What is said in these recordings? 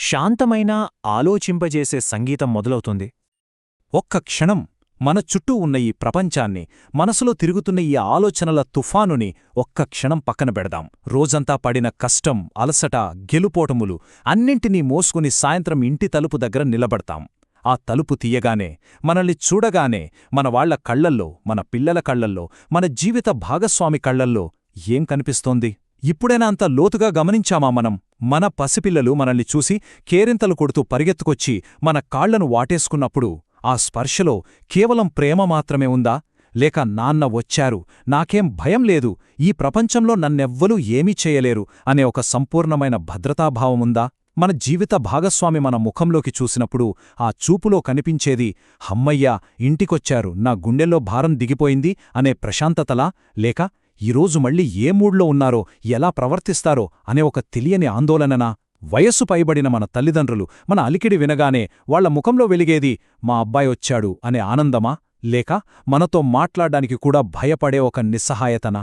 శాంతమైన ఆలోచింపజేసే సంగీతం మొదలవుతుంది. ఒక్క క్షణం మన చుట్టూ ఉన్న ఈ ప్రపంచాన్ని, మనసులో తిరుగుతున్న ఈ ఆలోచనల తుఫానుని ఒక్క క్షణం పక్కన పెడదాం. రోజంతా పడిన కష్టం, అలసట, గెలుపోటములు అన్నింటినీ మోసుకుని సాయంత్రం ఇంటి తలుపు దగ్గర నిలబడతాం. ఆ తలుపు తీయగానే, మనల్ని చూడగానే మన వాళ్ల కళ్లల్లో, మన పిల్లల కళ్లల్లో, మన జీవిత భాగస్వామి కళ్లల్లో ఏం కనిపిస్తోంది? ఇప్పుడైనా అంత లోతుగా గమనించామా మనం? మన పసిపిల్లలు మనల్ని చూసి కేరింతలు కొడుతూ పరిగెత్తుకొచ్చి మన కాళ్లను వాటేసుకున్నప్పుడు ఆ స్పర్శలో కేవలం ప్రేమ మాత్రమే ఉందా? లేక నాన్న వచ్చారు, నాకేం భయం లేదు, ఈ ప్రపంచంలో నన్నెవ్వరూ ఏమీ చేయలేరు అనే ఒక సంపూర్ణమైన భద్రతాభావముందా? మన జీవిత భాగస్వామి మన ముఖంలోకి చూసినప్పుడు ఆ చూపులో కనిపించేది హమ్మయ్యా, ఇంటికొచ్చారు, నా గుండెల్లో భారం దిగిపోయింది అనే ప్రశాంతతలా? లేక ఈరోజు మళ్ళీ ఏ మూడ్లో ఉన్నారో, ఎలా ప్రవర్తిస్తారో అనే ఒక తెలియని ఆందోళననా? వయస్సు పైబడిన మన తల్లిదండ్రులు మన అలికిడి వినగానే వాళ్ల ముఖంలో వెలిగేది మా అబ్బాయొచ్చాడు అనే ఆనందమా? లేక మనతో మాట్లాడ్డానికి కూడా భయపడే ఒక నిస్సహాయతనా?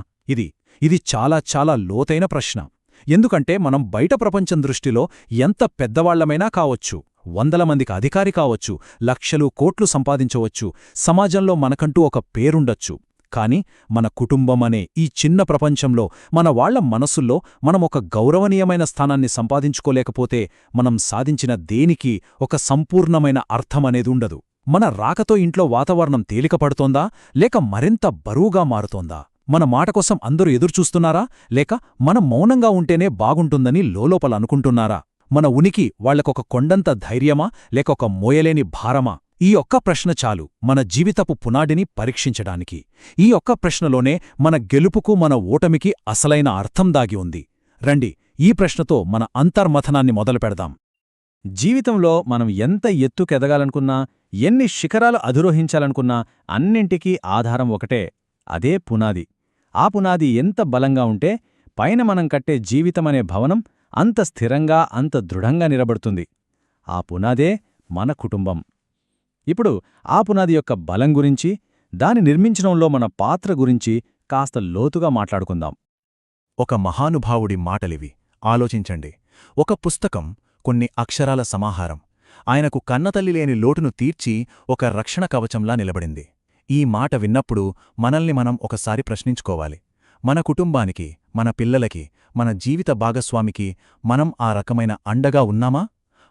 ఇది చాలా చాలా లోతైన ప్రశ్న. ఎందుకంటే మనం బయట ప్రపంచం దృష్టిలో ఎంత పెద్దవాళ్లమైనా కావచ్చు, వందల మందికి అధికారి కావచ్చు, లక్షలు కోట్లు సంపాదించవచ్చు, సమాజంలో మనకంటూ ఒక పేరుండొచ్చు. కాని మన కుటుంబమనే ఈ చిన్న ప్రపంచంలో మన వాళ్ల మనసుల్లో మనమొక గౌరవనీయమైన స్థానాన్ని సంపాదించుకోలేకపోతే మనం సాధించిన దేనికి ఒక సంపూర్ణమైన అర్థమనేదుండదు. మన రాకతో ఇంట్లో వాతావరణం తేలికపడుతోందా, లేక మరింత బరువుగా మారుతోందా? మన మాట కోసం అందరూ ఎదురుచూస్తున్నారా, లేక మనం మౌనంగా ఉంటేనే బాగుంటుందని లోలోపల అనుకుంటున్నారా? మన ఉనికి వాళ్లకొక కొండంత ధైర్యమా, లేక ఒక మోయలేని భారమా? ఈ ఒక్క ప్రశ్న చాలు మన జీవితపు పునాడిని పరీక్షించడానికి. ఈ ఒక్క ప్రశ్నలోనే మన గెలుపుకు, మన ఓటమికి అసలైన అర్థం దాగి ఉంది. రండి, ఈ ప్రశ్నతో మన అంతర్మథనాన్ని మొదలుపెడదాం. జీవితంలో మనం ఎంత ఎత్తుకెదగాలనుకున్నా, ఎన్ని శిఖరాలు అధిరోహించాలనుకున్నా అన్నింటికీ ఆధారం ఒకటే, అదే పునాది. ఆ పునాది ఎంత బలంగా ఉంటే పైన మనం కట్టే జీవితమనే భవనం అంత స్థిరంగా, అంత దృఢంగా నిలబడుతుంది. ఆ పునాదే మన కుటుంబం. ఇప్పుడు ఆ పునాది యొక్క బలం గురించి, దాని నిర్మించడంలో మన పాత్ర గురించి కాస్త లోతుగా మాట్లాడుకుందాం. ఒక మహానుభావుడి మాటలివి, ఆలోచించండి. ఒక పుస్తకం, కొన్ని అక్షరాల సమాహారం ఆయనకు కన్నతల్లి లేని లోటును తీర్చి ఒక రక్షణ కవచంలా నిలబడింది. ఈ మాట విన్నప్పుడు మనల్ని మనం ఒకసారి ప్రశ్నించుకోవాలి. మన కుటుంబానికి, మన పిల్లలకి, మన జీవిత భాగస్వామికి మనం ఆ రకమైన అండగా ఉన్నామా?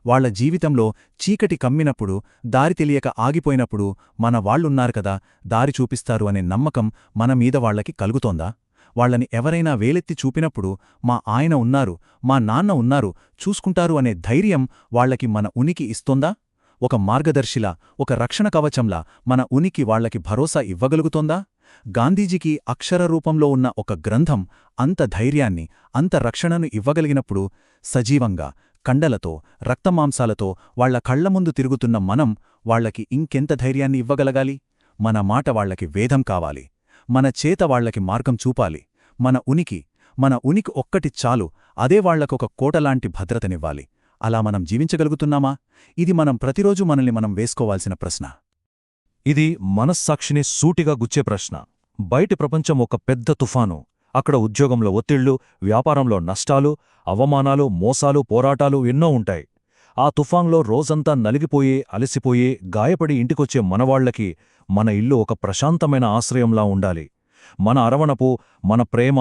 వాళ్ల జీవితంలో చీకటి కమ్మినప్పుడు, దారి తెలియక ఆగిపోయినప్పుడు మన వాళ్లున్నారు కదా, దారి చూపిస్తారు అనే నమ్మకం మన మీద వాళ్లకి కలుగుతోందా? వాళ్లని ఎవరైనా వేలెత్తి చూపినప్పుడు మా ఆయన ఉన్నారు, మా నాన్న ఉన్నారు, చూసుకుంటారు అనే ధైర్యం వాళ్లకి మన ఉనికి ఇస్తోందా? ఒక మార్గదర్శిలా, ఒక రక్షణ కవచంలా మన ఉనికి వాళ్లకి భరోసా ఇవ్వగలుగుతోందా? గాంధీజీకి అక్షర రూపంలో ఉన్న ఒక గ్రంథం అంత ధైర్యాన్ని, అంత రక్షణను ఇవ్వగలిగినప్పుడు సజీవంగా, కండలతో, రక్తమాంసాలతో వాళ్ల కళ్లముందు తిరుగుతున్న మనం వాళ్లకి ఇంకెంత ధైర్యాన్ని ఇవ్వగలగాలి? మన మాట వాళ్లకి వేదం కావాలి. మన చేత వాళ్లకి మార్గం చూపాలి. మన ఉనికి ఒక్కటి చాలు, అదే వాళ్లకొక కోటలాంటి భద్రతనివ్వాలి. అలా మనం జీవించగలుగుతున్నామా? ఇది మనం ప్రతిరోజూ మనల్ని మనం వేసుకోవాల్సిన ప్రశ్న. ఇది మనస్సాక్షిని సూటిగా గుచ్చే ప్రశ్న. బయటి ప్రపంచం ఒక పెద్ద తుఫాను. అక్కడ ఉద్యోగంలో ఒత్తిళ్లు, వ్యాపారంలో నష్టాలు, అవమానాలు, మోసాలు, పోరాటాలు ఎన్నో ఉంటాయి. ఆ తుఫాన్లో రోజంతా నలిగిపోయి, అలసిపోయి, గాయపడి ఇంటికొచ్చే మనవాళ్లకి మన ఇల్లు ఒక ప్రశాంతమైన ఆశ్రయంలా ఉండాలి. మన అరవణపు, మన ప్రేమ,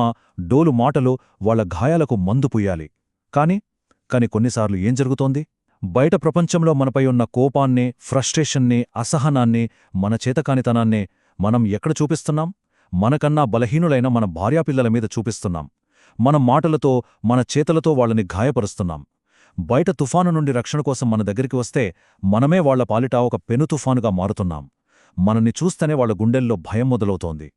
డోలు మాటలు వాళ్ల గాయాలకు మందు పుయ్యాలి. కాని కొన్నిసార్లు ఏం జరుగుతోంది? బయట ప్రపంచంలో మనపై ఉన్న కోపాన్ని, ఫ్రస్ట్రేషన్ని, అసహనాన్ని, మన చేతకానితనాన్ని మనం ఎక్కడ చూపిస్తున్నాం? మనకన్నా బలహీనులైన మన భార్యాపిల్లల మీద చూపిస్తున్నాం. మన మాటలతో, మన చేతలతో వాళ్లని గాయపరుస్తున్నాం. బయట తుఫాను నుండి రక్షణ కోసం మన దగ్గరికి వస్తే మనమే వాళ్ల పాలిట ఒక పెనుతుఫానుగా మారుతున్నాం. మనని చూస్తేనే వాళ్ల గుండెల్లో భయం మొదలవుతోంది.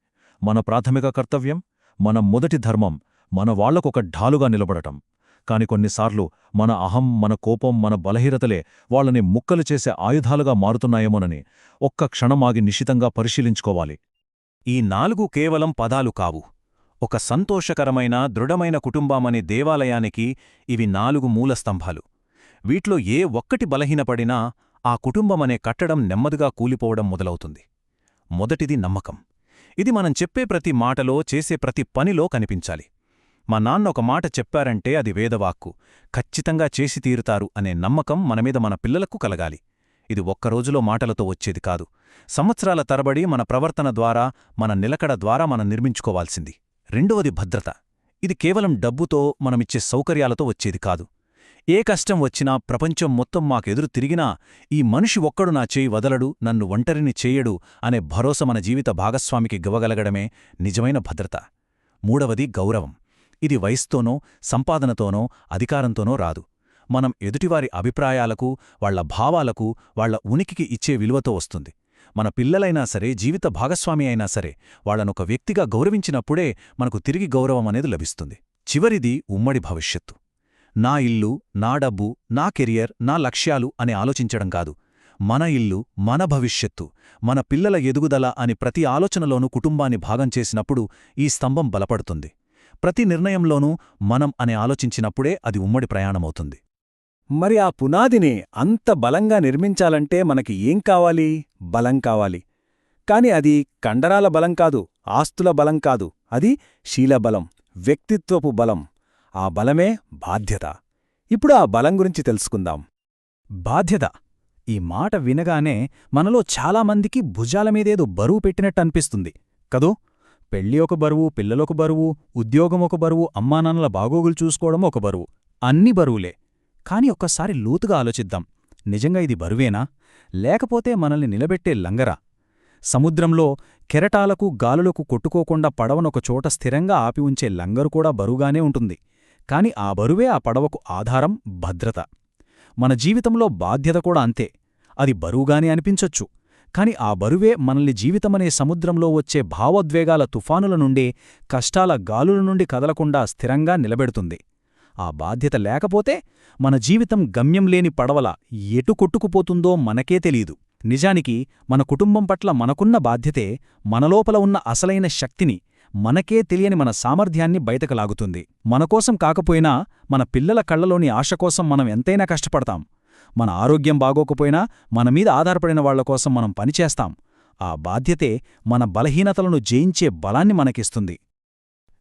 మన ప్రాథమిక కర్తవ్యం, మన మొదటి ధర్మం మన వాళ్లకొక ఢాలుగా నిలబడటం. కాని కొన్నిసార్లు మన అహం, మన కోపం, మన బలహీనతలే వాళ్లని ముక్కలు చేసే ఆయుధాలుగా మారుతున్నాయేమోనని ఒక్క క్షణమాగి నిశితంగా పరిశీలించుకోవాలి. ఈ 4 కేవలం పదాలు కావు. ఒక సంతోషకరమైన, దృఢమైన కుటుంబమనే దేవాలయానికి ఇవి 4 మూలస్తంభాలు. వీట్లో ఏ ఒక్కటి బలహీనపడినా ఆ కుటుంబమనే కట్టడం నెమ్మదిగా కూలిపోవడం మొదలవుతుంది. మొదటిది నమ్మకం. ఇది మనం చెప్పే ప్రతి మాటలో, చేసే ప్రతి పనిలో కనిపించాలి. మా నాన్న ఒక మాట చెప్పారంటే అది వేదవాక్కు, ఖచ్చితంగా చేసి తీరుతారు అనే నమ్మకం మనమీద మన పిల్లలకు కలగాలి. ఇది ఒక్కరోజులో మాటలతో వచ్చేది కాదు. సంవత్సరాల తరబడి మన ప్రవర్తన ద్వారా, మన నిలకడ ద్వారా మనం నిర్మించుకోవాల్సింది. రెండవది భద్రత. ఇది కేవలం డబ్బుతో, మనమిచ్చే సౌకర్యాలతో వచ్చేది కాదు. ఏ కష్టం వచ్చినా, ప్రపంచం మొత్తం మాకెదురు తిరిగినా ఈ మనిషి ఒక్కడు నా చేయి వదలడు, నన్ను ఒంటరిని చెయ్యడు అనే భరోసా మన జీవిత భాగస్వామికి ఇవ్వగలగడమే నిజమైన భద్రత. మూడవది గౌరవం. ఇది వయస్సుతోనో, సంపాదనతోనో, అధికారంతోనో రాదు. మనం ఎదుటివారి అభిప్రాయాలకు, వాళ్ల భావాలకు, వాళ్ల ఉనికికి ఇచ్చే విలువతో వస్తుంది. మన పిల్లలైనా సరే, జీవిత భాగస్వామి అయినా సరే, వాళ్లనొక వ్యక్తిగా గౌరవించినప్పుడే మనకు తిరిగి గౌరవం అనేది లభిస్తుంది. చివరిది ఉమ్మడి భవిష్యత్తు. నా ఇల్లు, నా డబ్బు, నా కెరియర్, నా లక్ష్యాలు అని ఆలోచించడం కాదు. మన ఇల్లు, మన భవిష్యత్తు, మన పిల్లల ఎదుగుదల అని ప్రతి ఆలోచనలోనూ కుటుంబాన్ని భాగం చేసినప్పుడు ఈ స్తంభం బలపడుతుంది. ప్రతి నిర్ణయంలోనూ మనం అని ఆలోచించినప్పుడే అది ఉమ్మడి ప్రయాణమవుతుంది. మరి ఆ పునాదిని అంత బలంగా నిర్మించాలంటే మనకి ఏం కావాలి? బలం కావాలి. కాని అది కండరాల బలం కాదు, ఆస్తుల బలం కాదు. అది శీలబలం, వ్యక్తిత్వపు బలం. ఆ బలమే బాధ్యత. ఇప్పుడు ఆ బలం గురించి తెలుసుకుందాం. బాధ్యత. ఈ మాట వినగానే మనలో చాలామందికి భుజాల మీదేదో బరువు పెట్టినట్టనిపిస్తుంది కదూ? పెళ్ళి ఒక బరువు, పిల్లలొక బరువు, ఉద్యోగం ఒక బరువు, అమ్మానాన్నల బాగోగులు చూసుకోవడం ఒక బరువు. అన్ని బరువులే. కాని ఒక్కసారి లోతుగా ఆలోచిద్దాం. నిజంగా ఇది బరువేనా? లేకపోతే మనల్ని నిలబెట్టే లంగరా? సముద్రంలో కెరటాలకు, గాలులకు కొట్టుకోకుండా పడవనొక చోట స్థిరంగా ఆపి ఉంచే లంగరు కూడా బరువుగానే ఉంటుంది. కాని ఆ బరువే ఆ పడవకు ఆధారం, భద్రత. మన జీవితంలో బాధ్యత కూడా అంతే. అది బరువుగానే అనిపించొచ్చు. కాని ఆ బరువే మనల్ని జీవితమనే సముద్రంలో వచ్చే భావోద్వేగాల తుఫానుల నుండి, కష్టాల గాలుల నుండి కదలకుండా స్థిరంగా నిలబెడుతుంది. ఆ బాధ్యత లేకపోతే మన జీవితం గమ్యం లేని పడవల ఎటు కొట్టుకుపోతుందో మనకే తెలీదు. నిజానికి మన కుటుంబం పట్ల మనకున్న బాధ్యతే మనలోపల ఉన్న అసలైన శక్తిని, మనకే తెలియని మన సామర్థ్యాన్ని బయటకు లాగుతుంది. మనకోసం కాకపోయినా మన పిల్లల కళ్లలోని ఆశ కోసం మనం ఎంతైనా కష్టపడతాం. మన ఆరోగ్యం బాగోకపోయినా మనమీద ఆధారపడిన వాళ్లకోసం మనం పనిచేస్తాం. ఆ బాధ్యతే మన బలహీనతలను జయించే బలాన్ని మనకిస్తుంది.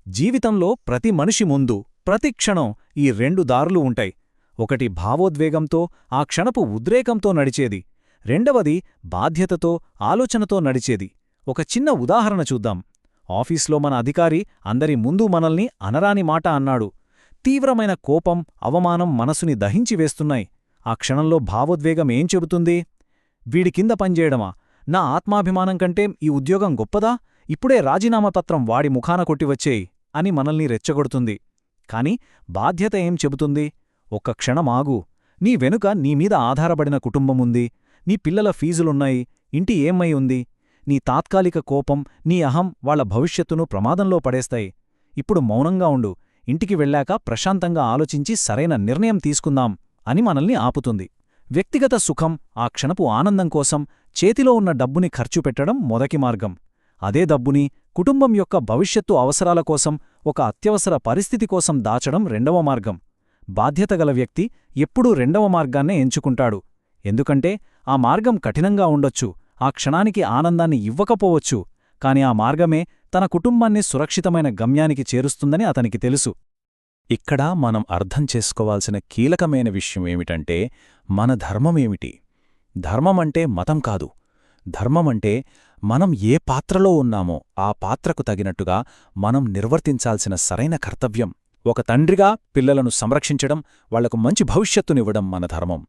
జీవితంలో ప్రతి మనిషి ముందు ప్రతి క్షణం ఈ రెండు దారులు ఉంటాయి. ఒకటి భావోద్వేగంతో, ఆ క్షణపు ఉద్రేకంతో నడిచేది. రెండవది బాధ్యతతో, ఆలోచనతో నడిచేది. ఒక చిన్న ఉదాహరణ చూద్దాం. ఆఫీస్లో మన అధికారి అందరి ముందు మనల్ని అనరాని మాట అన్నాడు. తీవ్రమైన కోపం, అవమానం మనసుని దహించివేస్తున్నాయి. ఆ క్షణంలో భావోద్వేగం ఏం చెబుతుంది? వీడి కింద పనిచేయడమా? నా ఆత్మాభిమానం కంటే ఈ ఉద్యోగం గొప్పదా? ఇప్పుడే రాజీనామా పత్రం వాడి ముఖాన కొట్టివచ్చేయి అని మనల్ని రెచ్చగొడుతుంది. కాని బాధ్యత ఏం చెబుతుంది? ఒక్క క్షణమాగు. నీ వెనుక నీమీద ఆధారపడిన కుటుంబముంది. నీ పిల్లల ఫీజులున్నాయి, ఇంటి ఏమై ఉంది. నీ తాత్కాలిక కోపం, నీ అహం వాళ్ల భవిష్యత్తును ప్రమాదంలో పడేస్తాయి. ఇప్పుడు మౌనంగా ఉండు. ఇంటికి వెళ్ళాక ప్రశాంతంగా ఆలోచించి సరైన నిర్ణయం తీసుకుందాం అని మనల్ని ఆపుతుంది. వ్యక్తిగత సుఖం, ఆ క్షణపు ఆనందం కోసం చేతిలో ఉన్న డబ్బుని ఖర్చు పెట్టడం మొదటి మార్గం. అదే డబ్బుని కుటుంబం యొక్క భవిష్యత్తు అవసరాల కోసం, ఒక అత్యవసర పరిస్థితి కోసం దాచడం రెండవ మార్గం. బాధ్యతగల వ్యక్తి ఎప్పుడూ రెండవ మార్గాన్నే ఎంచుకుంటాడు. ఎందుకంటే ఆ మార్గం కఠినంగా ఉండొచ్చు, ఆ క్షణానికి ఆనందాన్ని ఇవ్వకపోవచ్చు. కాని ఆ మార్గమే తన కుటుంబాన్ని సురక్షితమైన గమ్యానికి చేరుస్తుందని అతనికి తెలుసు. ఇక్కడ మనం అర్థం చేసుకోవాల్సిన కీలకమైన విషయం ఏమిటంటే, మన ధర్మమేమిటి? ధర్మమంటే మతం కాదు. ధర్మమంటే మనం ఏ పాత్రలో ఉన్నామో ఆ పాత్రకు తగినట్టుగా మనం నిర్వర్తించాల్సిన సరైన కర్తవ్యం. ఒక తండ్రిగా పిల్లలను సంరక్షించడం, వాళ్లకు మంచి భవిష్యత్తునివ్వడం మన ధర్మం.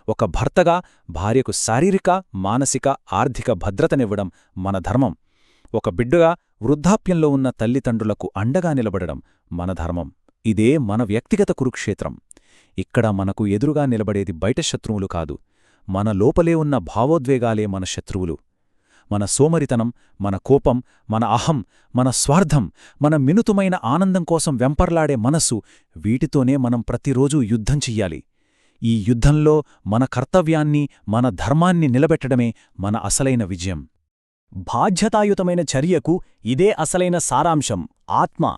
ఒక భర్తగా భార్యకు శారీరక, మానసిక, ఆర్థిక భద్రతనివ్వడం మన ధర్మం. ఒక బిడ్డగా వృద్ధాప్యంలో ఉన్న తల్లిదండ్రులకు అండగా నిలబడడం మన ధర్మం. ఇదే మన వ్యక్తిగత కురుక్షేత్రం. ఇక్కడ మనకు ఎదురుగా నిలబడేది బయట శత్రువులు కాదు, మన లోపలే ఉన్న భావోద్వేగాలే మన శత్రువులు. మన సోమరితనం, మన కోపం, మన అహం, మన స్వార్థం, మన మినుతుమైన ఆనందం కోసం వెంపర్లాడే మనస్సు, వీటితోనే మనం ప్రతిరోజూ యుద్ధం చెయ్యాలి. ఈ యుద్ధంలో మన కర్తవ్యాన్ని, మన ధర్మాన్ని నిలబెట్టడమే మన అసలైన విజయం. బాధ్యతాయుతమైన చర్యకు ఇదే అసలైన సారాంశం, ఆత్మ.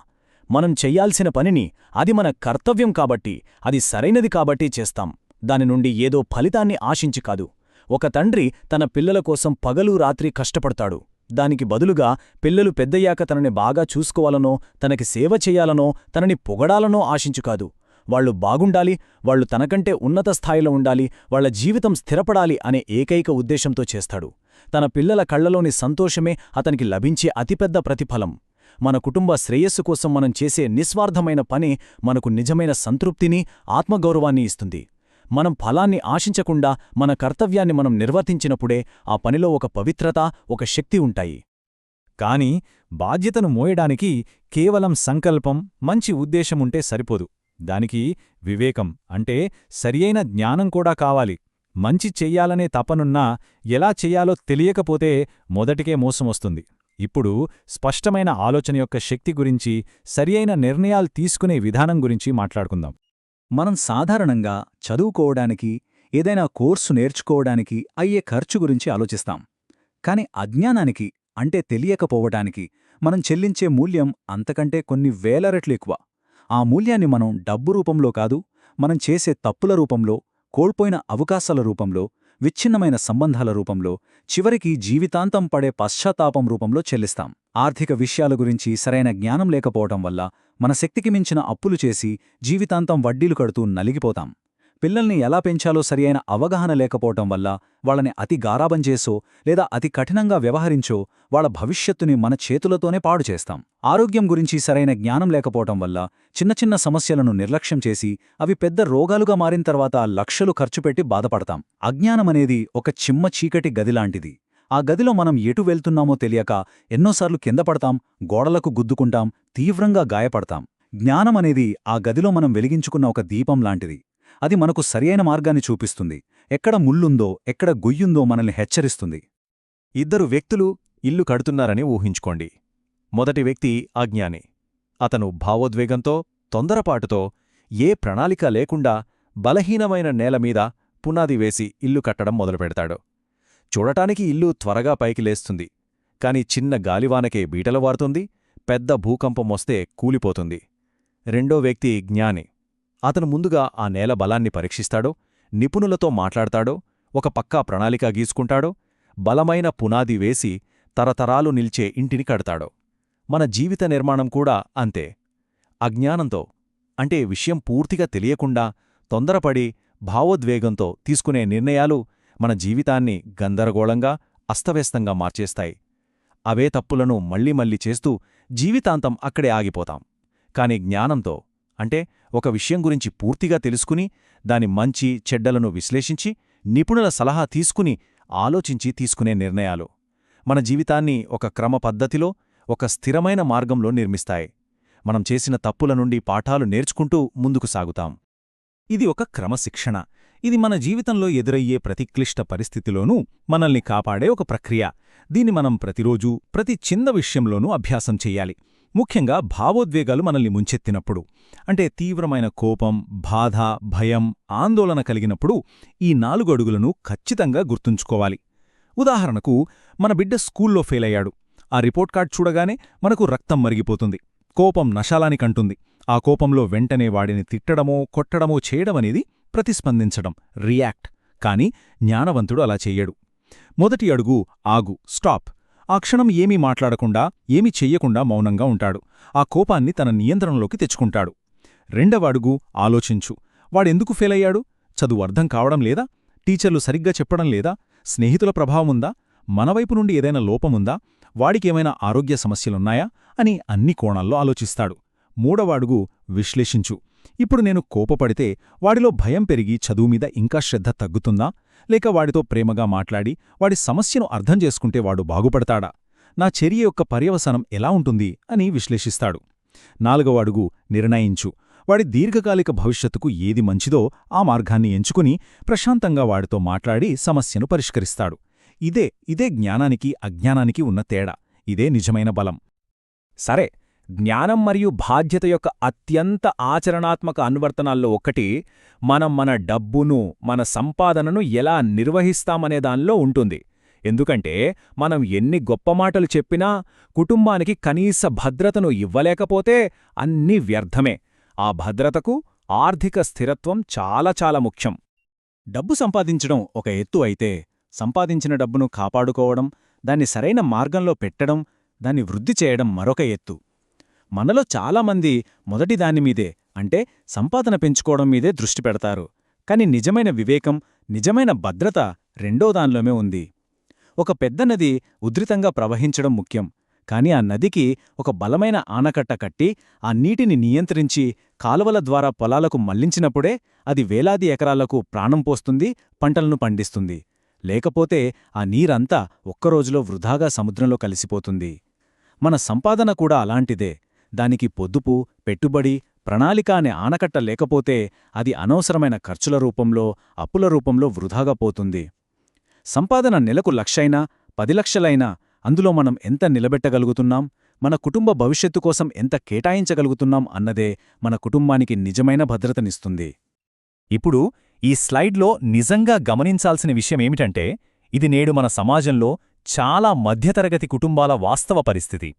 మనం చెయ్యాల్సిన పనిని, అది మన కర్తవ్యం కాబట్టి, అది సరైనది కాబట్టి చేస్తాం. దాని నుండి ఏదో ఫలితాన్ని ఆశించి కాదు. ఒక తండ్రి తన పిల్లల కోసం పగలు రాత్రి కష్టపడతాడు. దానికి బదులుగా పిల్లలు పెద్దయ్యాక తనని బాగా చూసుకోవాలనో, తనకి సేవ చెయ్యాలనో, తనని పొగడాలనో ఆశించుకాదు. వాళ్లు బాగుండాలి, వాళ్లు తనకంటే ఉన్నత స్థాయిలో ఉండాలి, వాళ్ల జీవితం స్థిరపడాలి అనే ఏకైక ఉద్దేశంతో చేస్తాడు. తన పిల్లల కళ్లలోని సంతోషమే అతనికి లభించే అతిపెద్ద ప్రతిఫలం. మన కుటుంబ శ్రేయస్సు కోసం మనం చేసే నిస్వార్థమైన పని మనకు నిజమైన సంతృప్తిని, ఆత్మగౌరవాన్ని ఇస్తుంది. మనం ఫలాన్ని ఆశించకుండా మన కర్తవ్యాన్ని మనం నిర్వర్తించినప్పుడే ఆ పనిలో ఒక పవిత్రత, ఒక శక్తి ఉంటాయి. కాని బాధ్యతను మోయడానికి కేవలం సంకల్పం, మంచి ఉద్దేశముంటే సరిపోదు. దానికి వివేకం అంటే సరియైన జ్ఞానం కూడా కావాలి. మంచి చెయ్యాలనే తపనున్నా ఎలా చెయ్యాలో తెలియకపోతే మొదటికే మోసమొస్తుంది. ఇప్పుడు స్పష్టమైన ఆలోచన యొక్క శక్తి గురించి, సరియైన నిర్ణయాలు తీసుకునే విధానం గురించి మాట్లాడుకుందాం. మనం సాధారణంగా చదువుకోవడానికి, ఏదైనా కోర్సు నేర్చుకోవడానికి అయ్యే ఖర్చు గురించి ఆలోచిస్తాం. కాని అజ్ఞానానికి అంటే తెలియకపోవటానికి మనం చెల్లించే మూల్యం అంతకంటే కొన్ని వేల రెట్లు ఎక్కువ. ఆ మూల్యాన్ని మనం డబ్బు రూపంలో కాదు, మనం చేసే తప్పుల రూపంలో, కోల్పోయిన అవకాశాల రూపంలో, విచ్ఛిన్నమైన సంబంధాల రూపంలో, చివరికి జీవితాంతం పడే పశ్చాత్తాపం రూపంలో చెల్లిస్తాం. ఆర్థిక విషయాల గురించి సరైన జ్ఞానం లేకపోవటం వల్ల మన శక్తికి మించిన అప్పులు చేసి జీవితాంతం వడ్డీలు కడుతూ నలిగిపోతాం. పిల్లల్ని ఎలా పెంచాలో సరియైన అవగాహన లేకపోవటం వల్ల వాళ్ళని అతి గారాబం చేసో లేదా అతి కఠినంగా వ్యవహరించో వాళ్ళ భవిష్యత్తుని మన చేతులతోనే పాడు చేస్తాం. ఆరోగ్యం గురించి సరైన జ్ఞానం లేకపోవటం వల్ల చిన్న చిన్న సమస్యలను నిర్లక్ష్యం చేసి అవి పెద్ద రోగాలుగా మారిన తర్వాత లక్షలు ఖర్చుపెట్టి బాధపడతాం. అజ్ఞానమనేది ఒక చిమ్మ చీకటి గదిలాంటిది. ఆ గదిలో మనం ఎటు వెళ్తున్నామో తెలియక ఎన్నోసార్లు కింద పడతాం, గోడలకు గుద్దుకుంటాం, తీవ్రంగా గాయపడతాం. జ్ఞానమనేది ఆ గదిలో మనం వెలిగించుకున్న ఒక దీపం లాంటిది. అది మనకు సరియైన మార్గాన్ని చూపిస్తుంది. ఎక్కడ ముళ్ళుందో, ఎక్కడ గొయ్యుందో మనల్ని హెచ్చరిస్తుంది. ఇద్దరు వ్యక్తులు ఇల్లు కడుతున్నారని ఊహించుకోండి. మొదటి వ్యక్తి అజ్ఞాని. అతను భావోద్వేగంతో, తొందరపాటుతో, ఏ ప్రణాళిక లేకుండా బలహీనమైన నేలమీద పునాది వేసి ఇల్లు కట్టడం మొదలుపెడతాడు. చూడటానికి ఇల్లు త్వరగా పైకి లేస్తుంది. కాని చిన్న గాలివానకే బీటలు వారుతుంది, పెద్ద భూకంపమొస్తే కూలిపోతుంది. రెండో వ్యక్తి జ్ఞాని. అతను ముందుగా ఆ నేల బలాన్ని పరీక్షిస్తాడో, నిపుణులతో మాట్లాడతాడో, ఒక పక్కా ప్రణాళిక గీసుకుంటాడో, బలమైన పునాది వేసి తరతరాలు నిల్చే ఇంటిని కడతాడో. మన జీవిత నిర్మాణం కూడా అంతే. అజ్ఞానంతో అంటే విషయం పూర్తిగా తెలియకుండా, తొందరపడి, భావోద్వేగంతో తీసుకునే నిర్ణయాలు మన జీవితాన్ని గందరగోళంగా, అస్తవ్యస్తంగా మార్చేస్తాయి. అవే తప్పులను మళ్ళీ మళ్ళీ చేస్తూ జీవితాంతం అక్కడే ఆగిపోతాం. కాని జ్ఞానంతో అంటే ఒక విషయం గురించి పూర్తిగా తెలుసుకుని, దాని మంచి చెడ్డలను విశ్లేషించి, నిపుణుల సలహా తీసుకుని, ఆలోచించి తీసుకునే నిర్ణయాలు మన జీవితాన్ని ఒక క్రమ పద్ధతిలో, ఒక స్థిరమైన మార్గంలో నిర్మిస్తాయి. మనం చేసిన తప్పుల నుండి పాఠాలు నేర్చుకుంటూ ముందుకు సాగుతాం. ఇది ఒక క్రమశిక్షణ. ఇది మన జీవితంలో ఎదురయ్యే ప్రతి క్లిష్ట పరిస్థితిలోనూ మనల్ని కాపాడే ఒక ప్రక్రియ. దీన్ని మనం ప్రతిరోజూ, ప్రతి చిన్న విషయంలోనూ అభ్యాసం చెయ్యాలి. ముఖ్యంగా భావోద్వేగాలు మనల్ని ముంచెత్తినప్పుడు, అంటే తీవ్రమైన కోపం, బాధ, భయం, ఆందోళన కలిగినప్పుడు ఈ 4 అడుగులను ఖచ్చితంగా గుర్తుంచుకోవాలి. ఉదాహరణకు, మన బిడ్డ స్కూల్లో ఫెయిలయ్యాడు. ఆ రిపోర్ట్ కార్డ్ చూడగానే మనకు రక్తం మరిగిపోతుంది. కోపం నశాలానికంటుంది. ఆ కోపంలో వెంటనే వాడిని తిట్టడమో, కొట్టడమో చేయడమనేది ప్రతిస్పందించడం, రియాక్ట్. కాని జ్ఞానవంతుడు అలా చెయ్యడు. మొదటి అడుగు ఆగు, స్టాప్. ఆ క్షణం ఏమీ మాట్లాడకుండా, ఏమీ చెయ్యకుండా మౌనంగా ఉంటాడు. ఆ కోపాన్ని తన నియంత్రణలోకి తెచ్చుకుంటాడు. రెండవ అడుగు ఆలోచించు. వాడెందుకు ఫెయిలయ్యాడు? చదువు అర్థం కావడం లేదా? టీచర్లు సరిగ్గా చెప్పడం లేదా? స్నేహితుల ప్రభావముందా? మనవైపు నుండి ఏదైనా లోపముందా? వాడికేమైనా ఆరోగ్య సమస్యలున్నాయా అని అన్ని కోణాల్లో ఆలోచిస్తాడు. మూడవ అడుగు విశ్లేషించు. ఇప్పుడు నేను కోపపడితే వాడిలో భయం పెరిగి చదువుమీద ఇంకా శ్రద్ధ తగ్గుతుందా? లేక వాడితో ప్రేమగా మాట్లాడి వాడి సమస్యను అర్థం చేసుకుంటే వాడు బాగుపడతాడా? నా చర్య యొక్క పర్యవసానం ఎలా ఉంటుంది అని విశ్లేషిస్తాడు. నాలుగవ అడుగు నిర్ణయించు. వాడి దీర్ఘకాలిక భవిష్యత్తుకు ఏది మంచిదో ఆ మార్గాన్ని ఎంచుకుని ప్రశాంతంగా వాడితో మాట్లాడి సమస్యను పరిష్కరిస్తాడు. ఇదే జ్ఞానానికి, అజ్ఞానానికి ఉన్న తేడా. ఇదే నిజమైన బలం. సరే, జ్ఞానం మరియు బాధ్యత యొక్క అత్యంత ఆచరణాత్మక అనువర్తనాల్లో ఒకటి మనం మన డబ్బును, మన సంపాదనను ఎలా నిర్వహిస్తామనే దానిలో ఉంటుంది. ఎందుకంటే మనం ఎన్ని గొప్ప మాటలు చెప్పినా కుటుంబానికి కనీస భద్రతను ఇవ్వలేకపోతే అన్నీ వ్యర్థమే. ఆ భద్రతకు ఆర్థిక స్థిరత్వం చాలా చాలా ముఖ్యం. డబ్బు సంపాదించడం ఒక ఎత్తు అయితే, సంపాదించిన డబ్బును కాపాడుకోవడం, దాన్ని సరైన మార్గంలో పెట్టడం, దాన్ని వృద్ధి చేయడం మరొక ఎత్తు. మనలో చాలామంది మొదటి దానిమీదే, అంటే సంపాదన పెంచుకోవడం మీదే దృష్టి పెడతారు. కాని నిజమైన వివేకం, నిజమైన భద్రత రెండో దానిలోనే ఉంది. ఒక పెద్ద నది ఉధృతంగా ప్రవహించడం ముఖ్యం. కాని ఆ నదికి ఒక బలమైన ఆనకట్ట కట్టి ఆ నీటిని నియంత్రించి కాలువల ద్వారా పొలాలకు మళ్లించినప్పుడే అది వేలాది ఎకరాలకు ప్రాణం పోస్తుంది, పంటలను పండిస్తుంది. లేకపోతే ఆ నీరంతా ఒక్కరోజులో వృధాగా సముద్రంలో కలిసిపోతుంది. మన సంపాదన కూడా అలాంటిదే. దానికి పొదుపు, పెట్టుబడి, ప్రణాళిక అనే ఆనకట్ట లేకపోతే అది అనవసరమైన ఖర్చుల రూపంలో, అప్పుల రూపంలో వృధాగా పోతుంది. సంపాదన నెలకు 1,00,000 10 లక్షలైనా అందులో మనం ఎంత నిలబెట్టగలుగుతున్నాం, మన కుటుంబ భవిష్యత్తు కోసం ఎంత కేటాయించగలుగుతున్నాం అన్నదే మన కుటుంబానికి నిజమైన భద్రతనిస్తుంది. ఇప్పుడు ఈ స్లైడ్లో నిజంగా గమనించాల్సిన విషయమేమిటంటే, ఇది నేడు మన సమాజంలో చాలా మధ్యతరగతి కుటుంబాల వాస్తవ పరిస్థితి.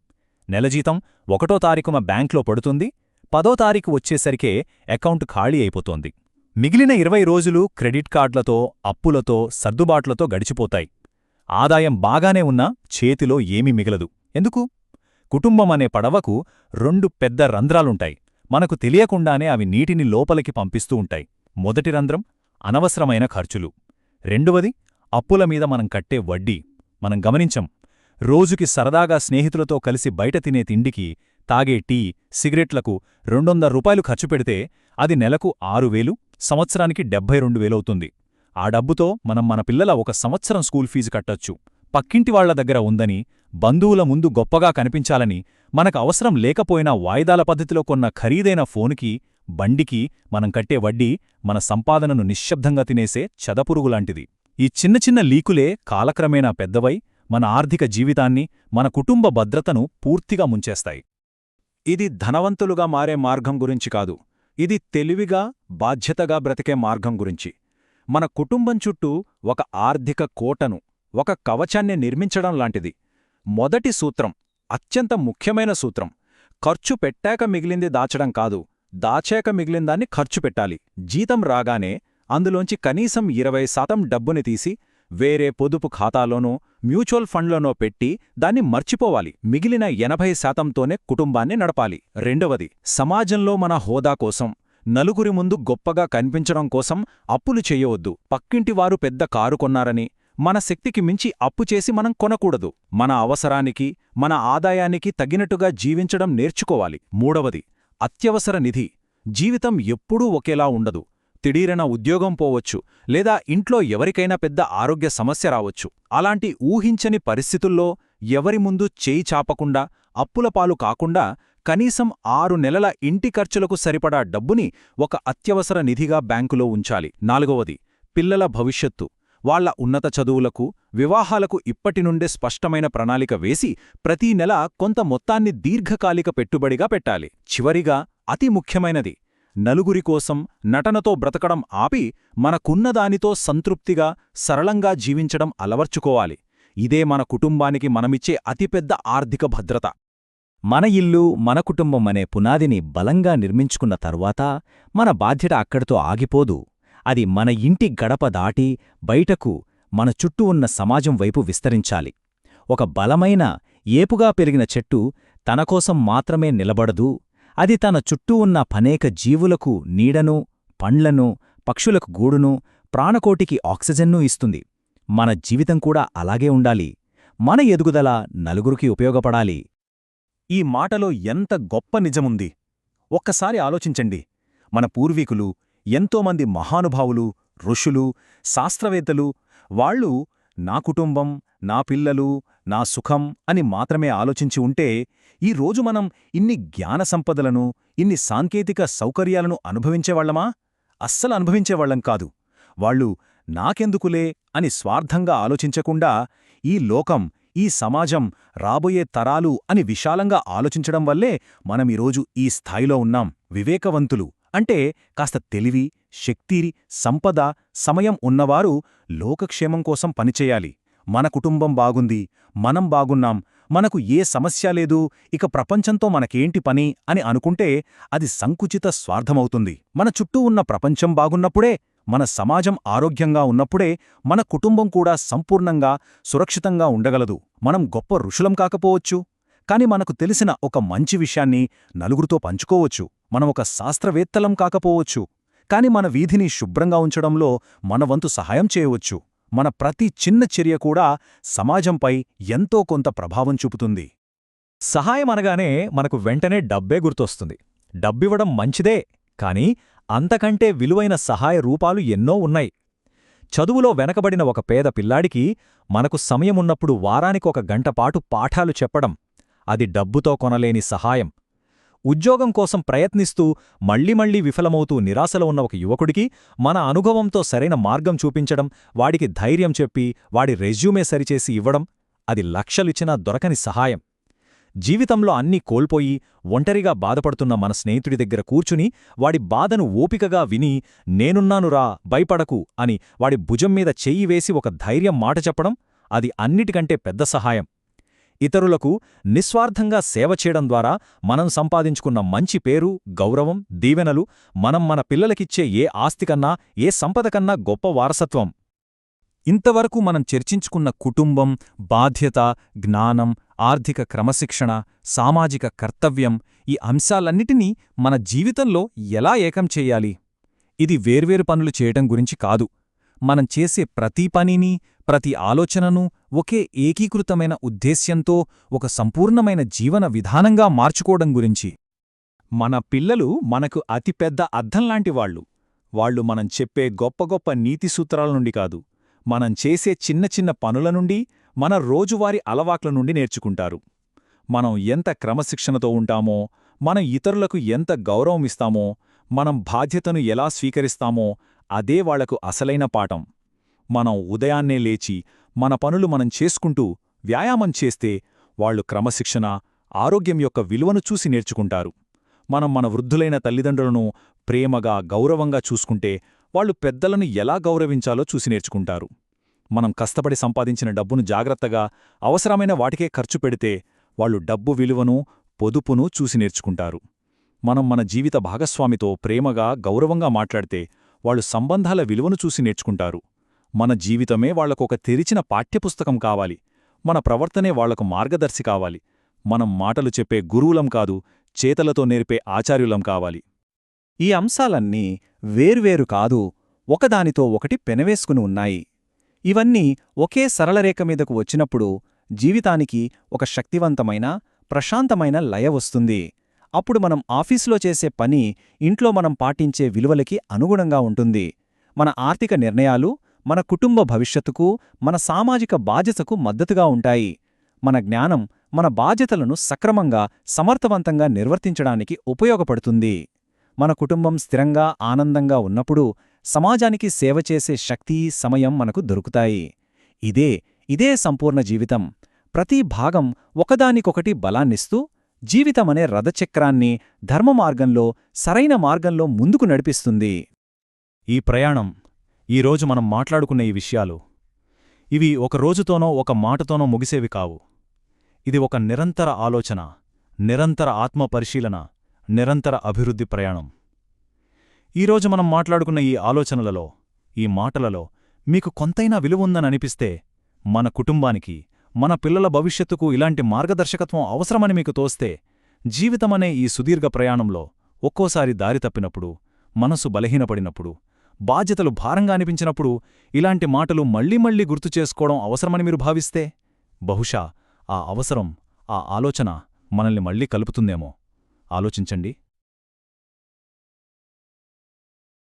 నెలజీతం 1వ తారీఖున బ్యాంక్లో పడుతుంది, 10వ తారీఖు వచ్చేసరికే అకౌంట్ ఖాళీ అయిపోతోంది. మిగిలిన 20 రోజులు క్రెడిట్ కార్డులతో, అప్పులతో, సర్దుబాట్లతో గడిచిపోతాయి. ఆదాయం బాగానే ఉన్నా చేతిలో ఏమీ మిగలదు. ఎందుకు? కుటుంబం అనే పడవకు 2 పెద్ద రంధ్రాలుంటాయి. మనకు తెలియకుండానే అవి నీటిని లోపలికి పంపిస్తూ ఉంటాయి. మొదటి రంధ్రం అనవసరమైన ఖర్చులు. రెండవది అప్పుల మీద మనం కట్టే వడ్డీ. మనం గమనించం. రోజుకి సరదాగా స్నేహితులతో కలిసి బయట తినే తిండికి, తాగే టీ, సిగరెట్లకు 200 రూపాయలు ఖర్చు పెడితే అది నెలకు 6,000, సంవత్సరానికి 72,000 అవుతుంది. ఆ డబ్బుతో మనం మన పిల్లల 1 సంవత్సరం స్కూల్ ఫీజు కట్టొచ్చు. పక్కింటి వాళ్ల దగ్గర ఉందని, బంధువుల ముందు గొప్పగా కనిపించాలని, మనకు అవసరం లేకపోయినా వాయిదాల పద్ధతిలో కొన్న ఖరీదైన ఫోనుకి, బండికి మనం కట్టే వడ్డీ మన సంపాదనను నిశ్శబ్దంగా తినేసే చెదపురుగులాంటిది. ఈ చిన్న చిన్న లీకులే కాలక్రమేణా పెద్దవై మన ఆర్థిక జీవితాన్ని, మన కుటుంబ భద్రతను పూర్తిగా ముంచేస్తాయి. ఇది ధనవంతులుగా మారే మార్గం గురించి కాదు. ఇది తెలివిగా, బాధ్యతగా బ్రతికే మార్గం గురించి. మన కుటుంబం చుట్టూ ఒక ఆర్థిక కోటను, ఒక కవచాన్ని నిర్మించడం లాంటిది. మొదటి సూత్రం, అత్యంత ముఖ్యమైన సూత్రం, ఖర్చు పెట్టాక మిగిలింది దాచడం కాదు, దాచాక మిగిలిందాన్ని ఖర్చు పెట్టాలి. జీతం రాగానే అందులోంచి కనీసం 20% డబ్బుని తీసి వేరే పొదుపు ఖాతాలోనో, మ్యూచువల్ ఫండ్లోనో పెట్టి దాన్ని మర్చిపోవాలి. మిగిలిన 80%తోనే కుటుంబాన్ని నడపాలి. రెండవది, సమాజంలో మన హోదా కోసం, నలుగురి ముందు గొప్పగా కనిపించడం కోసం అప్పులు చెయ్యవద్దు. పక్కింటివారు పెద్ద కారు కొన్నారని మన శక్తికి మించి అప్పు చేసి మనం కొనకూడదు. మన అవసరానికి, మన ఆదాయానికి తగినట్టుగా జీవించడం నేర్చుకోవాలి. మూడవది, అత్యవసర నిధి. జీవితం ఎప్పుడూ ఒకేలా ఉండదు. తిడీరన ఉద్యోగం పోవచ్చు, లేదా ఇంట్లో ఎవరికైనా పెద్ద ఆరోగ్య సమస్య రావచ్చు. అలాంటి ఊహించని పరిస్థితుల్లో ఎవరి ముందు చేయి చాపకుండా, అప్పులపాలు కాకుండా కనీసం 6 నెలల ఇంటి ఖర్చులకు సరిపడా డబ్బుని ఒక అత్యవసర నిధిగా బ్యాంకులో ఉంచాలి. నాలుగవది, పిల్లల భవిష్యత్తు. వాళ్ల ఉన్నత చదువులకు, వివాహాలకు ఇప్పటినుండే స్పష్టమైన ప్రణాళిక వేసి ప్రతీ నెల కొంత మొత్తాన్ని దీర్ఘకాలిక పెట్టుబడిగా పెట్టాలి. చివరిగా, అతి ముఖ్యమైనది, నలుగురి కోసం నటనతో బ్రతకడం ఆపి మనకున్నదానితో సంతృప్తిగా, సరళంగా జీవించడం అలవర్చుకోవాలి. ఇదే మన కుటుంబానికి మనమిచ్చే అతిపెద్ద ఆర్థిక భద్రత. మన ఇల్లు, మన కుటుంబం అనే పునాదిని బలంగా నిర్మించుకున్న తరువాత మన బాధ్యత అక్కడితో ఆగిపోదు. అది మన ఇంటి గడప దాటి బయటకు, మన చుట్టూ ఉన్న సమాజం వైపు విస్తరించాలి. ఒక బలమైన, ఏపుగా పెరిగిన చెట్టు తనకోసం మాత్రమే నిలబడదు. అది తన చుట్టూ ఉన్న అనేక జీవులకు నీడను, పండ్లను, పక్షులకు గూడును, ప్రాణకోటికి ఆక్సిజన్ను ఇస్తుంది. మన జీవితం కూడా అలాగే ఉండాలి. మన ఎదుగుదల నలుగురికి ఉపయోగపడాలి. ఈ మాటలో ఎంత గొప్ప నిజముంది! ఒక్కసారి ఆలోచించండి. మన పూర్వీకులు, ఎంతోమంది మహానుభావులు, ఋషులు, శాస్త్రవేత్తలు, వాళ్ళు నా కుటుంబం, నా పిల్లలు, నా సుఖం అని మాత్రమే ఆలోచించి ఉంటే ఈరోజు మనం ఇన్ని జ్ఞాన సంపదలను, ఇన్ని సాంకేతిక సౌకర్యాలను అనుభవించేవాళ్లమా? అస్సలు అనుభవించేవాళ్లం కాదు. వాళ్ళు నాకెందుకులే అని స్వార్థంగా ఆలోచించకుండా ఈ లోకం, ఈ సమాజం, రాబోయే తరాలు అని విశాలంగా ఆలోచించడం వల్లే మనమీరోజు ఈ స్థాయిలో ఉన్నాం. వివేకవంతులు అంటే కాస్త తెలివి, శక్తి, సంపద, సమయం ఉన్నవారు లోకక్షేమం కోసం పనిచేయాలి. మన కుటుంబం బాగుంది, మనం బాగున్నాం, మనకు ఏ సమస్య లేదు, ఇక ప్రపంచంతో మనకేంటి పని అని అనుకుంటే అది సంకుచిత స్వార్థమవుతుంది. మన చుట్టూ ఉన్న ప్రపంచం బాగున్నప్పుడే మన సమాజం ఆరోగ్యంగా ఉన్నప్పుడే మన కుటుంబం కూడా సంపూర్ణంగా సురక్షితంగా ఉండగలదు. మనం గొప్ప ఋషులం కాకపోవచ్చు, కాని మనకు తెలిసిన ఒక మంచి విషయాన్ని నలుగురితో పంచుకోవచ్చు. మనం ఒక శాస్త్రవేత్తలం కాకపోవచ్చు, కాని మన వీధిని శుభ్రంగా ఉంచడంలో మన వంతు సహాయం చేయవచ్చు. మన ప్రతి చిన్న చర్య కూడా సమాజంపై ఎంతో కొంత ప్రభావం చూపుతుంది. సహాయం అనగానే మనకు వెంటనే డబ్బే గుర్తొస్తుంది. డబ్బివ్వడం మంచిదే, కాని అంతకంటే విలువైన సహాయ రూపాలు ఎన్నో ఉన్నాయి. చదువులో వెనకబడిన ఒక పేద పిల్లాడికి మనకు సమయమున్నప్పుడు వారానికొక గంటపాటు పాఠాలు చెప్పడం, అది డబ్బుతో కొనలేని సహాయం. ఉద్యోగం కోసం ప్రయత్నిస్తూ మళ్ళీ విఫలమవుతూ నిరాశలో ఉన్న ఒక యువకుడికి మన అనుభవంతో సరైన మార్గం చూపించడం, వాడికి ధైర్యం చెప్పి వాడి రెజ్యూమే సరిచేసి ఇవ్వడం, అది లక్షలిచ్చినా దొరకని సహాయం. జీవితంలో అన్నీ కోల్పోయి ఒంటరిగా బాధపడుతున్న మన స్నేహితుడి దగ్గర కూర్చుని వాడి బాధను ఓపికగా విని నేనున్నానురా భయపడకు అని వాడి భుజం మీద చెయ్యి వేసి ఒక ధైర్యం మాట చెప్పడం, అది అన్నిటికంటే పెద్ద సహాయం. ఇతరులకు నిస్వార్థంగా సేవ చేయడం ద్వారా మనం సంపాదించుకున్న మంచి పేరు, గౌరవం, దీవెనలు మనం మన పిల్లలకిచ్చే ఏ ఆస్తికన్నా ఏ సంపదకన్నా గొప్ప వారసత్వం. ఇంతవరకు మనం చర్చించుకున్న కుటుంబం, బాధ్యత, జ్ఞానం, ఆర్థిక క్రమశిక్షణ, సామాజిక కర్తవ్యం, ఈ అంశాలన్నిటినీ మన జీవితంలో ఎలా ఏకం చెయ్యాలి? ఇది వేర్వేరు పనులు చేయటం గురించి కాదు. మనం చేసే ప్రతి పనిని, ప్రతి ఆలోచనను ఒకే ఏకీకృతమైన ఉద్దేశ్యంతో ఒక సంపూర్ణమైన జీవన విధానంగా మార్చుకోవడం గురించి. మన పిల్లలు మనకు అతిపెద్ద అద్దంలాంటివాళ్లు. వాళ్లు మనం చెప్పే గొప్ప గొప్ప నీతి సూత్రాల నుండి కాదు, మనం చేసే చిన్న చిన్న పనుల నుండి, మన రోజువారీ అలవాట్ల నుండి నేర్చుకుంటారు. మనం ఎంత క్రమశిక్షణతో ఉంటామో, మనం ఇతరులకు ఎంత గౌరవమిస్తామో, మనం బాధ్యతను ఎలా స్వీకరిస్తామో అదే వాళ్లకు అసలైన పాఠం. మనం ఉదయాన్నే లేచి మన పనులు మనం చేసుకుంటూ వ్యాయామం చేస్తే వాళ్లు క్రమశిక్షణ, ఆరోగ్యం యొక్క విలువను చూసి నేర్చుకుంటారు. మనం మన వృద్ధులైన తల్లిదండ్రులను ప్రేమగా, గౌరవంగా చూసుకుంటే వాళ్లు పెద్దలను ఎలా గౌరవించాలో చూసి నేర్చుకుంటారు. మనం కష్టపడి సంపాదించిన డబ్బును జాగ్రత్తగా, అవసరమైన వాటికే ఖర్చు పెడితే వాళ్లు డబ్బు విలువను, పొదుపును చూసి నేర్చుకుంటారు. మనం మన జీవిత భాగస్వామితో ప్రేమగా, గౌరవంగా మాట్లాడితే వాళ్లు సంబంధాల విలువను చూసి నేర్చుకుంటారు. మన జీవితమే వాళ్లకొక తెరిచిన పాఠ్యపుస్తకం కావాలి. మన ప్రవర్తనే వాళ్లకు మార్గదర్శి కావాలి. మనం మాటలు చెప్పే గురువులం కాదు, చేతలతో నేర్పే ఆచార్యులం కావాలి. ఈ అంశాలన్నీ వేర్వేరు కాదు, ఒకదానితో ఒకటి పెనవేసుకుని ఉన్నాయి. ఇవన్నీ ఒకే సరళరేఖ మీదకు వచ్చినప్పుడు జీవితానికి ఒక శక్తివంతమైన, ప్రశాంతమైన లయ వస్తుంది. అప్పుడు మనం ఆఫీసులో చేసే పని ఇంట్లో మనం పాటించే విలువలకి అనుగుణంగా ఉంటుంది. మన ఆర్థిక నిర్ణయాలు మన కుటుంబ భవిష్యత్తుకు, మన సామాజిక బాధ్యతకు మద్దతుగా ఉంటాయి. మన జ్ఞానం మన బాధ్యతలను సక్రమంగా, సమర్థవంతంగా నిర్వర్తించడానికి ఉపయోగపడుతుంది. మన కుటుంబం స్థిరంగా, ఆనందంగా ఉన్నప్పుడు సమాజానికి సేవ చేసే శక్తి, సమయం మనకు దొరుకుతాయి. ఇదే సంపూర్ణ జీవితం. ప్రతి భాగం ఒకదానికొకటి బలాన్నిస్తూ జీవితమనే రథచక్రాన్ని ధర్మమార్గంలో, సరైన మార్గంలో ముందుకు నడిపిస్తుంది. ఈ ప్రయాణం, ఈరోజు మనం మాట్లాడుకున్న ఈ విషయాలు, ఇవి ఒక రోజుతోనో ఒక మాటతోనో ముగిసేవి కావు. ఇది ఒక నిరంతర ఆలోచన, నిరంతర ఆత్మపరిశీలన, నిరంతర అభివృద్ధి ప్రయాణం. ఈరోజు మనం మాట్లాడుకున్న ఈ ఆలోచనలలో, ఈ మాటలలో మీకు కొంతైనా విలువుందననిపిస్తే, మన కుటుంబానికి, మన పిల్లల భవిష్యత్తుకు ఇలాంటి మార్గదర్శకత్వం అవసరమని మీకు తోస్తే, జీవితమనే ఈ సుదీర్ఘ ప్రయాణంలో ఒక్కోసారి దారి తప్పినప్పుడు, మనసు బలహీనపడినప్పుడు, బాధ్యతలు భారంగా అనిపించినప్పుడు ఇలాంటి మాటలు మళ్ళీ గుర్తు చేసుకోవడం అవసరమని మీరు భావిస్తే, బహుశా ఆ అవసరం, ఆ ఆలోచన మనల్ని మళ్ళీ కలుపుతుందేమో. ఆలోచించండి.